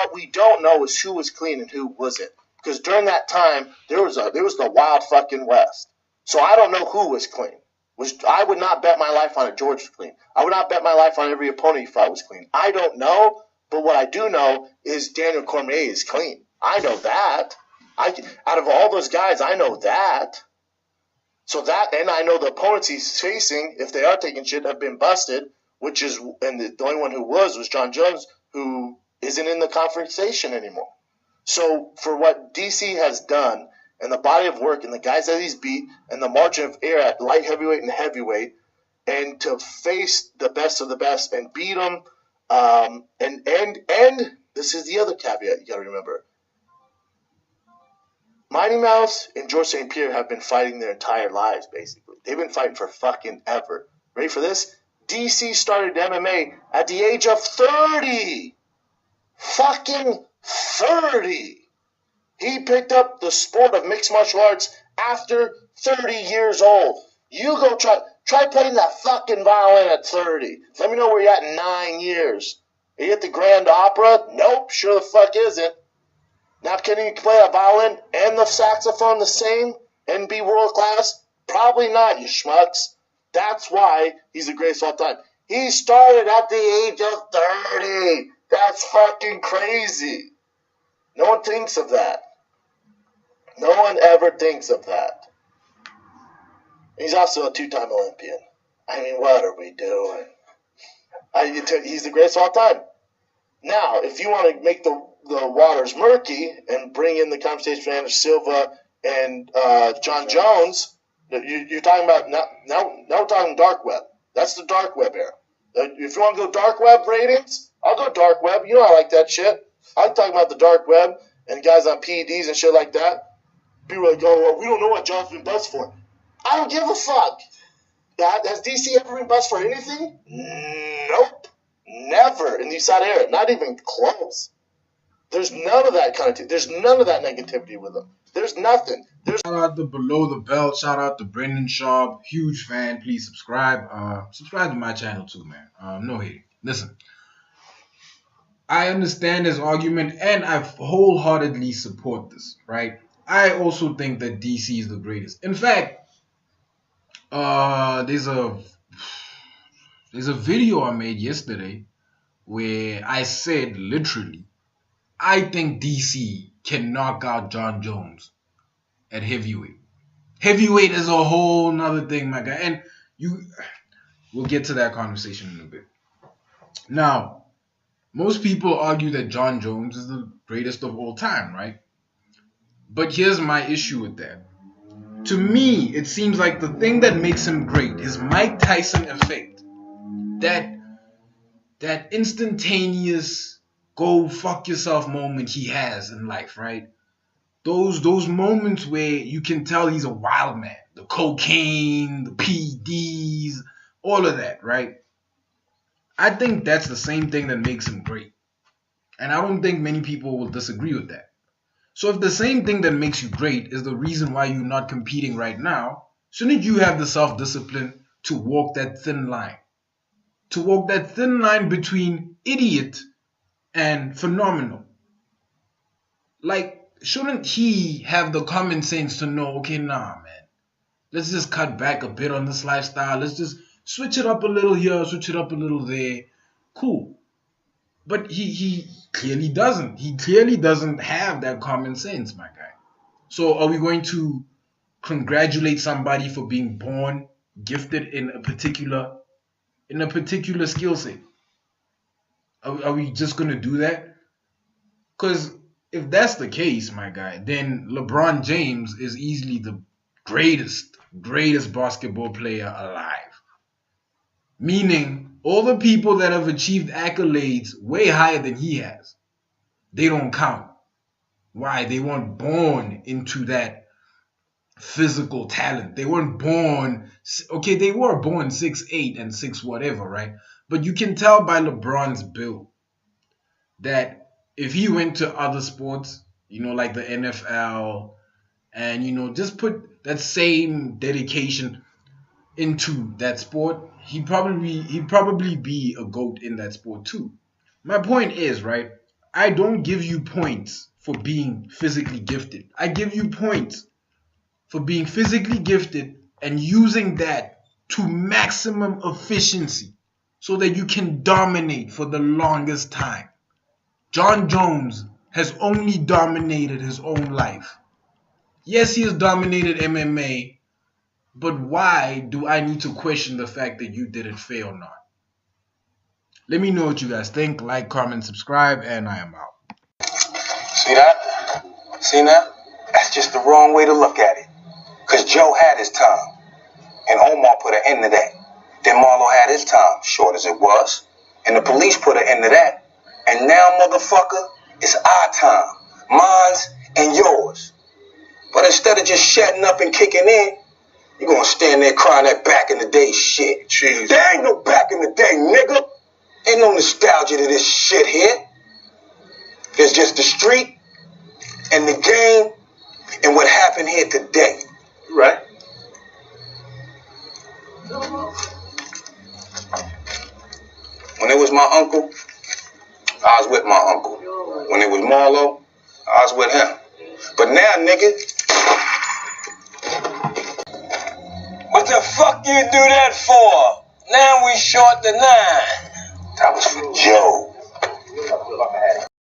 what we don't know is who was clean and who wasn't. Because during that time, there was the wild fucking West. So I don't know who was clean. I would not bet my life on it George was clean. I would not bet my life on every opponent he fought was clean. I don't know, but what I do know is Daniel Cormier is clean. I know that. Out of all those guys, I know that. So that, and I know the opponents he's facing, if they are taking shit, have been busted, and the only one who was John Jones, who isn't in the conversation anymore. So for what DC has done, and the body of work, and the guys that he's beat, and the margin of error at light heavyweight and heavyweight, and to face the best of the best and beat them, and this is the other caveat you got to remember. Mighty Mouse and George St. Pierre have been fighting their entire lives, basically. They've been fighting for fucking ever. Ready for this? DC started MMA at the age of 30. Fucking 30. He picked up the sport of mixed martial arts after 30 years old. You go try playing that fucking violin at 30. Let me know where you're at in 9 years. Are you at the Grand Opera? Nope, sure the fuck isn't. Now, can you play a violin and the saxophone the same and be world class? Probably not, you schmucks. That's why he's the greatest of all time. He started at the age of 30. That's fucking crazy. No one thinks of that. No one ever thinks of that. He's also a two-time Olympian. I mean, what are we doing? He's the greatest of all time. Now, if you want to make the waters murky and bring in the conversation for Anderson Silva and John Jones, you're talking about now we're talking dark web. That's the dark web era. If you want to go dark web ratings, I'll go dark web. You know I like that shit. I like talking about the dark web and guys on PEDs and shit like that. People are like, oh, well, we don't know what John's been buzzed for. I don't give a fuck. Has DC ever been buzzed for anything? Nope. Never in the USADA era. Not even close. There's none of that kind of there's none of that negativity with him. There's nothing. Shout out to Below the Belt. Shout out to Brendan Schaub. Huge fan. Please subscribe. Subscribe to my channel too, man. No hate. Listen. I understand his argument and I wholeheartedly support this, right? I also think that DC is the greatest. In fact, there's a video I made yesterday where I said literally, I think DC can knock out John Jones at heavyweight. Heavyweight is a whole nother thing, my guy. And we'll get to that conversation in a bit. Now, most people argue that John Jones is the greatest of all time, right? But here's my issue with that. To me, it seems like the thing that makes him great is Mike Tyson effect. That instantaneous go fuck yourself moment he has in life, right? Those moments where you can tell he's a wild man. The cocaine, the PEDs, all of that, right? I think that's the same thing that makes him great. And I don't think many people will disagree with that. So if the same thing that makes you great is the reason why you're not competing right now, shouldn't you have the self-discipline to walk that thin line? To walk that thin line between idiot and phenomenal. Like, shouldn't he have the common sense to know, okay, nah, man. Let's just cut back a bit on this lifestyle. Let's just switch it up a little here, switch it up a little there. Cool. But he clearly doesn't. He clearly doesn't have that common sense, my guy. So are we going to congratulate somebody for being born gifted in a particular skill set? Are we just going to do that? Because if that's the case, my guy, then LeBron James is easily the greatest basketball player alive. Meaning, all the people that have achieved accolades way higher than he has, they don't count. Why? They weren't born into that physical talent. They weren't born, okay, they were born 6'8" and 6 whatever, right? But you can tell by LeBron's build that if he went to other sports, like the NFL, and, just put that same dedication into that sport, he'd probably be a GOAT in that sport too. My point is, right, I don't give you points for being physically gifted. I give you points for being physically gifted and using that to maximum efficiency so that you can dominate for the longest time. John Jones has only dominated his own life. Yes, he has dominated MMA, but why do I need to question the fact that you did it fair or not? Let me know what you guys think. Like, comment, subscribe, and I am out. See that? See now? That's just the wrong way to look at it. Because Joe had his time, and Omar put an end to that. Then Marlo had his time, short as it was, and the police put an end to that. And now, motherfucker, it's our time. Mine's and yours. But instead of just shutting up and kicking in, you're going to stand there crying that back in the day shit. Jeez. There ain't no back in the day, nigga. Ain't no nostalgia to this shit here. There's just the street and the game and what happened here today. Right? When it was my uncle, I was with my uncle. When it was Marlo, I was with him. But now, nigga, what the fuck you do that for? Now we short the 9. That was for Joe.